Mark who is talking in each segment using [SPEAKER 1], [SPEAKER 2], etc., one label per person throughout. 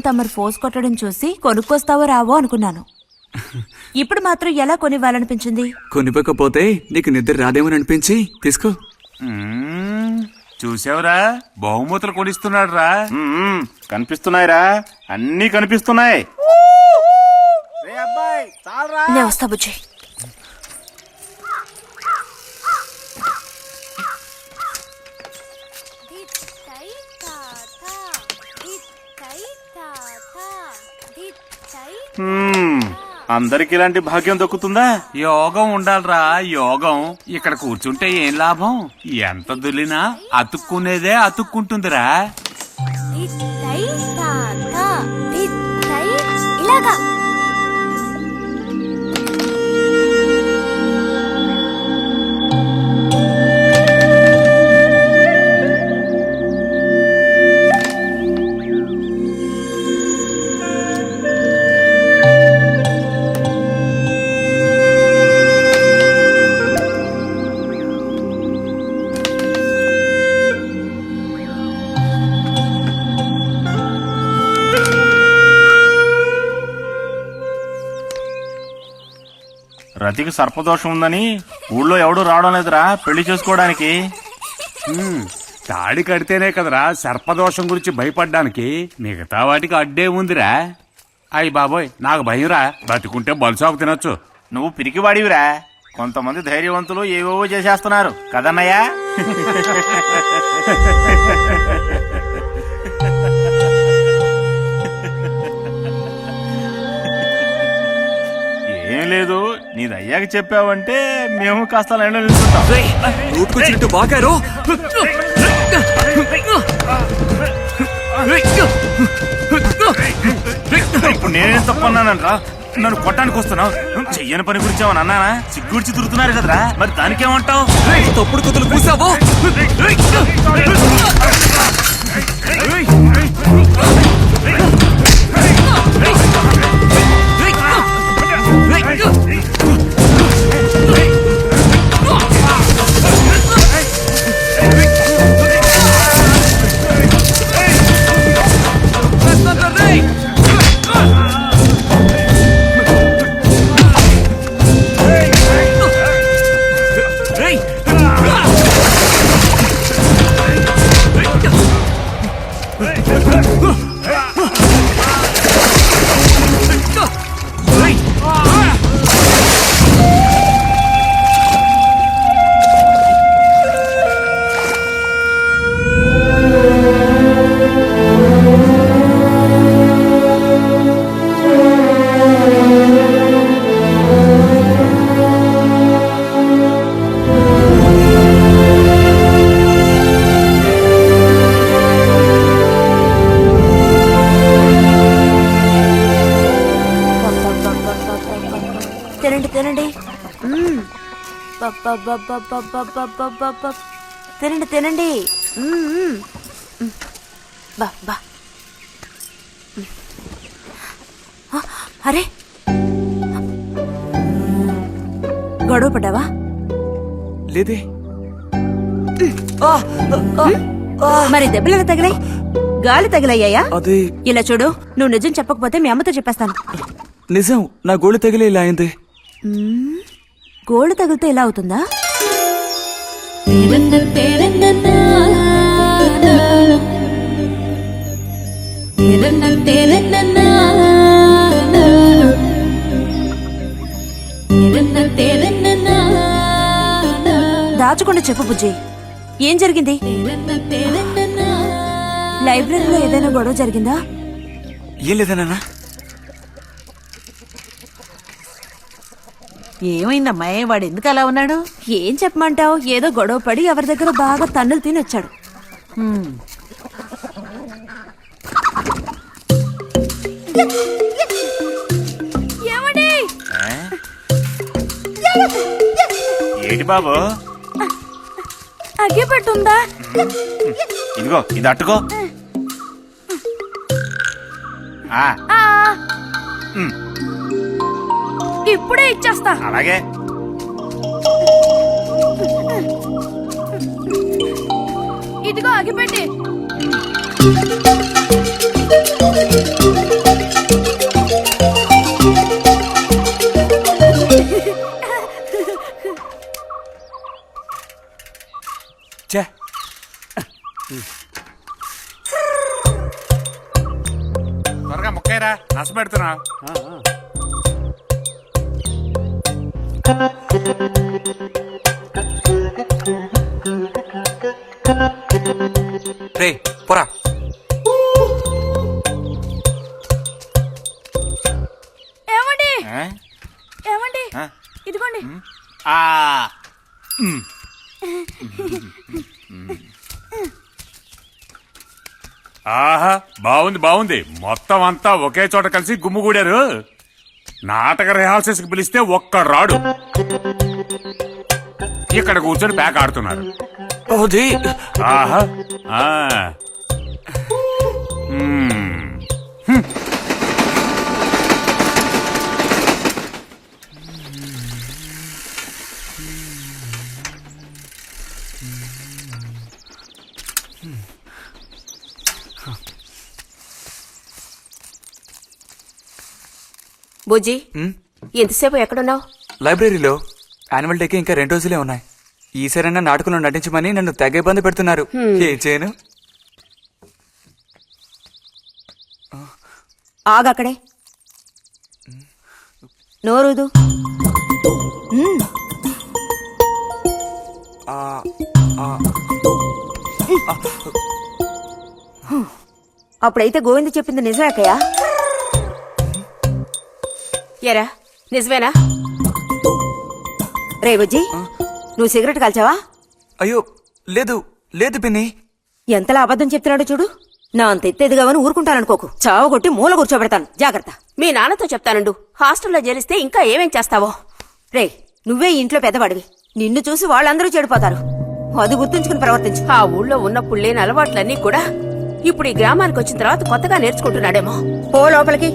[SPEAKER 1] తమరు ఫోర్స్ కొట్టడం చూసి కొనుక్కొస్తావో రావో అనుకున్నాను. ఇప్పుడు మాత్రం ఎలా కొనివ్వాలనిపించింది?
[SPEAKER 2] కొనివ్వకపోతే నీకు నిద్ర రాదేమని అనిపించి తీసుకో.
[SPEAKER 3] చూసావురా, బహుమతులు కొనిస్తున్నాడు రా. కనిపిస్తున్నాయిరా, అన్నీ కనిపిస్తున్నాయి.
[SPEAKER 1] నే వస్తా బుజ్జి.
[SPEAKER 3] అందరికి ఇలాంటి భాగ్యం దక్కుతుందా? యోగం ఉండాలిరా, యోగం. ఇక్కడ కూర్చుంటే ఏం లాభం? ఎంత దులినా అతుక్కునేదే అతుక్కుంటుందిరా.
[SPEAKER 1] ఇలాగా
[SPEAKER 3] రతికి సర్పదోషం ఉందని ఊళ్ళో ఎవడూ రావడం లేదురా పెళ్లి చేసుకోవడానికి. తాడి కడితేనే కదరా సర్పదోషం గురించి భయపడ్డానికి, మిగతా వాటికి అడ్డే ఉందిరా. అయ్యి బాబోయ్, నాకు భయంరా. బతికుంటే బలుసాకు తినొచ్చు. నువ్వు పిరికివాడివిరా. కొంతమంది ధైర్యవంతులు ఏవేవో చేసేస్తున్నారు కదన్నయ్యా. ఏం లేదు, నీది అయ్యాక చెప్పావంటే మేము కాస్త లైన్లో నిలుస్తుంటాం.
[SPEAKER 2] బాగారు
[SPEAKER 3] ఇప్పుడు నేనేం తప్పన్నానంట్రా? నన్ను కొట్టడానికి వస్తున్నావు. చెయ్యని పని గురించి ఏమన్నా అన్నానా? సిగ్గుడిచి తిరుగుతున్నారు కదరా, మరి దానికేమంటావు?
[SPEAKER 2] తప్పుడు కుతులు కూసావో. తినండి తినండి, తినండి తినండి. బా బా. అరే, గొడవ పడ్డావా? లేదే.
[SPEAKER 1] మరి దెబ్బలు ఎలా తగిలాయి? గాలి తగిలయ్యాయా?
[SPEAKER 2] అదే.
[SPEAKER 1] ఇలా చూడు, నువ్వు నిజం చెప్పకపోతే మీ అమ్మతో చెప్పేస్తాను.
[SPEAKER 2] నిజం, నా గోళ్ళు తగిలే ఇలా అయింది.
[SPEAKER 1] గోళ్ళు తగిలితే ఇలా అవుతుందా? దాచకుండా చెప్పు బుజ్జి, ఏం జరిగింది? లైబ్రరీలో ఏదైనా గొడవ జరిగిందా?
[SPEAKER 2] ఏం లేదా నాన్న?
[SPEAKER 4] ఏమైందమ్మాయి, వాడు ఎందుకు అలా ఉన్నాడు?
[SPEAKER 1] ఏం చెప్పమంటావు, ఏదో గొడవ పడి ఎవరి దగ్గర బాగా తన్నులు తిని వచ్చాడు.
[SPEAKER 3] ఏంటి బాబు?
[SPEAKER 1] అగ్గి పెట్టుందా?
[SPEAKER 3] ఇదిగో, ఇది అట్టుకో.
[SPEAKER 1] ఇప్పుడే ఇచ్చేస్తా.
[SPEAKER 3] అలాగే.
[SPEAKER 1] ఇదిగో అగిపెట్టి.
[SPEAKER 3] త్వరగా నస పెడుతున్నా.
[SPEAKER 2] రే పోరా.
[SPEAKER 1] ఏమండి
[SPEAKER 3] ఆ?
[SPEAKER 1] ఏమండి
[SPEAKER 3] ఆ?
[SPEAKER 1] ఇదిగోండి.
[SPEAKER 3] ఆ. ఆహా, బాగుంది బాగుంది. మొత్తం అంతా ఒకే చోట కలిసి గుమ్ముగూడారు. నాటక రిహార్సల్స్ కి పిలిస్తే ఒక్క రాడు. ఇక్కడ కూర్చొని ప్యాక్ ఆడుతున్నారు.
[SPEAKER 2] ఓజీ
[SPEAKER 3] ఆహా. ఆ. మ్మ్.
[SPEAKER 5] బుజ్జి ఎంతసేపు ఎక్కడున్నావు?
[SPEAKER 2] లైబ్రరీలో యాన్యువల్ డేకి ఇంకా 2 రోజులే ఉన్నాయి. ఈసారైనా నాటకంలో నటించమని నన్ను తెగ ఇబ్బంది పెడుతున్నారు. ఏం చేయను?
[SPEAKER 5] ఆగక్కడే నోరుదు.
[SPEAKER 2] ఆ, ఆ,
[SPEAKER 5] అప్పుడైతే గోవింద చెప్పింది నిజమేకయ్యా? ఎరా నిజమేనా? రే బుజ్జి, నువ్వు సిగరెట్ కాల్చావా?
[SPEAKER 2] అయ్యో లేదు లేదు పిన్ని.
[SPEAKER 5] ఎంతలా అబద్ధం చెప్తున్నాడో చూడు. నా అంత ఎత్తేదిగావని ఊరుకుంటాననుకోకు. చావగొట్టి మూల కూర్చోబెడతాను. జాగ్రత్త. మీ నాన్నతో చెప్తానుండు. హాస్టల్లో చేరిస్తే ఇంకా ఏమేం చేస్తావో. రే నువ్వే ఈ ఇంట్లో పెద్దవాడివి. నిన్ను చూసి వాళ్ళందరూ చెడిపోతారు. అది గుర్తుంచుకుని ప్రవర్తించు. ఆ ఊళ్ళో ఉన్నప్పుడు లేని అలవాట్లన్నీ కూడా ఇప్పుడు ఈ గ్రామానికి వచ్చిన తర్వాత కొత్తగా నేర్చుకుంటున్నాడేమో. పో లోపలికి.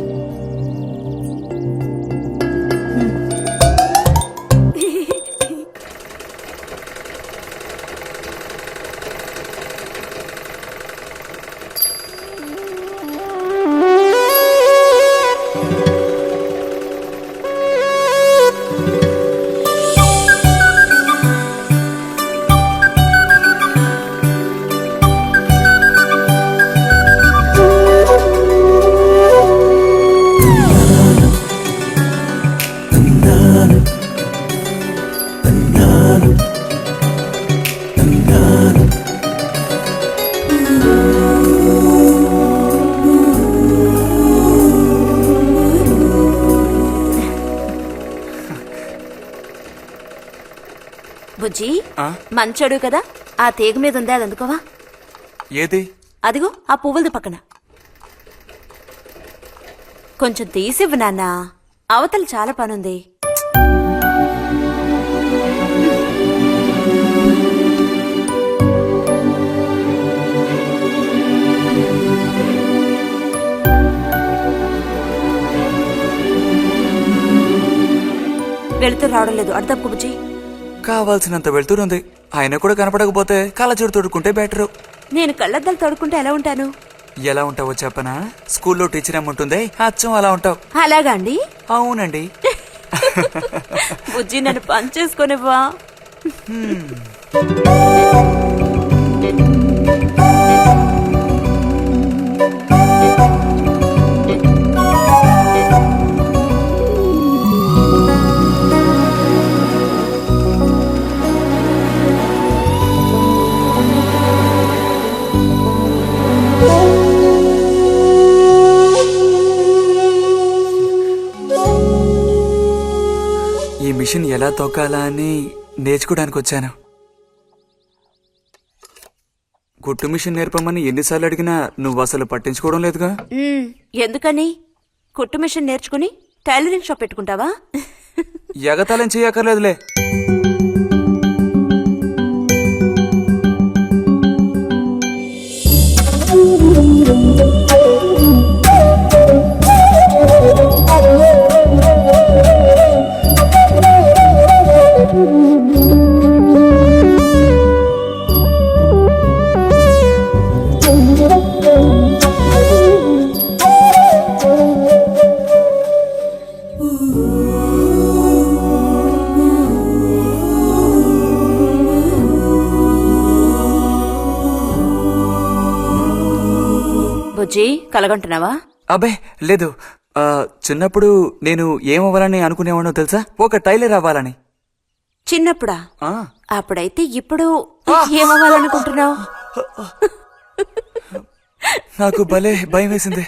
[SPEAKER 1] బుజ్జి
[SPEAKER 2] ఆ?
[SPEAKER 1] మంచోడు కదా, ఆ తీగ మీద ఉంది, అది అందుకోవా?
[SPEAKER 2] ఏది?
[SPEAKER 1] అదిగో ఆ పువ్వులది పక్కన. కొంచెం తీసివ్వు నాన్న, అవతల చాలా పనుంది. వెళుతూ రావడం లేదు, అర్థం బుజ్జి.
[SPEAKER 2] కావాల్సినంత వెళ్తురుంది. ఆయన కూడా కనపడకపోతే కళ్ళజోడు తొడుక్కుంటే బెటరు.
[SPEAKER 1] నేను కళ్ళద్దాలు తోడుకుంటే ఎలా ఉంటాను?
[SPEAKER 2] ఎలా ఉంటావో చెప్పనా? స్కూల్లో టీచర్ ఏముంటుంది, అచ్చం అలా ఉంటావు.
[SPEAKER 1] అలాగా అండి?
[SPEAKER 2] అవునండి.
[SPEAKER 1] బుజ్జి నన్ను పని చేసుకునివ్వా.
[SPEAKER 2] ఈ మిషన్ ఎలా తొక్కాలా అని నేర్చుకోవడానికి వచ్చాను. కుట్టు మిషన్ నేర్పమని ఎన్నిసార్లు అడిగినా నువ్వు అసలు పట్టించుకోవడం లేదుగా.
[SPEAKER 1] ఎందుకని? కుట్టు మిషన్ నేర్చుకుని టైలరింగ్ షాప్ పెట్టుకుంటావా?
[SPEAKER 2] ఎగతాళం చేయక్కర్లేదులే.
[SPEAKER 1] బుజ్జి కలగంటున్నావా?
[SPEAKER 2] అబ్బే లేదు. చిన్నప్పుడు నేను ఏమవ్వాలని అనుకునేవాడో తెలుసా? ఒక టైలర్ అవ్వాలని.
[SPEAKER 1] చిన్నప్పుడా?
[SPEAKER 2] ఆ,
[SPEAKER 1] అప్పుడైతే ఇప్పుడు ఏమవ్వాలనుకుంటున్నావు?
[SPEAKER 2] నాకు భలే భయం వేసింది.